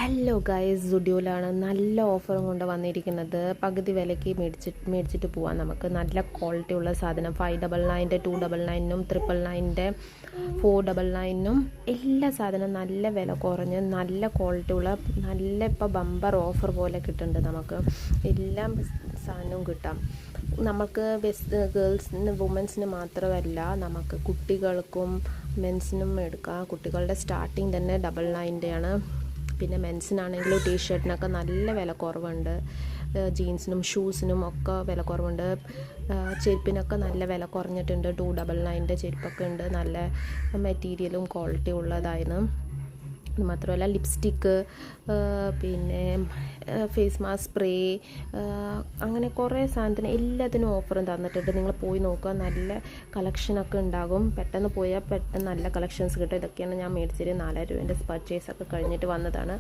Hello guys, സുഡിയോയിലാണ് നല്ല ഓഫറും കൊണ്ട് വന്നിരിക്കുന്നത്. പകുതി വിലയ്ക്ക് മേടിച്ചിട്ട് പോവാം. നമുക്ക് നല്ല ക്വാളിറ്റി ഉള്ള സാധനം 599, 299, 999, 499 എല്ലാ സാധനവും നല്ല വില കുറഞ്ഞ് നല്ല ക്വാളിറ്റി ഉള്ള നല്ല ഇപ്പോൾ ബമ്പർ ഓഫർ പോലെ കിട്ടുന്നുണ്ട്. നമുക്ക് എല്ലാ സാധനവും കിട്ടാം. നമുക്ക് ഗേൾസിന് വുമൻസിന് മാത്രമല്ല, നമുക്ക് കുട്ടികൾക്കും മെൻസിനും എടുക്കാം. കുട്ടികളുടെ സ്റ്റാർട്ടിങ് തന്നെ 999 ആണ്. പിന്നെ മെൻസിനാണെങ്കിലും ടീഷർട്ടിനൊക്കെ നല്ല വില കുറവുണ്ട്. ജീൻസിനും ഷൂസിനും ഒക്കെ വില കുറവുണ്ട്. ചെരുപ്പിനൊക്കെ നല്ല വില കുറഞ്ഞിട്ടുണ്ട്. 299 ചെരുപ്പൊക്കെ ഉണ്ട്. നല്ല മെറ്റീരിയലും ക്വാളിറ്റി ഉള്ളതായിരുന്നു. മാത്രമല്ല ലിപ്സ്റ്റിക്ക്, പിന്നെ ഫേസ് മാസ്ക്, സ്പ്രേ, അങ്ങനെ കുറേ സാധനത്തിന് എല്ലാത്തിനും ഓഫറും തന്നിട്ടുണ്ട്. നിങ്ങൾ പോയി നോക്കുക, നല്ല കളക്ഷനൊക്കെ ഉണ്ടാകും. പെട്ടെന്ന് പോയാൽ പെട്ടെന്ന് നല്ല കളക്ഷൻസ് കിട്ടും. ഇതൊക്കെയാണ് ഞാൻ മേടിച്ചത്. 4000 രൂപേൻ്റെ പർച്ചേസൊക്കെ കഴിഞ്ഞിട്ട് വന്നതാണ്.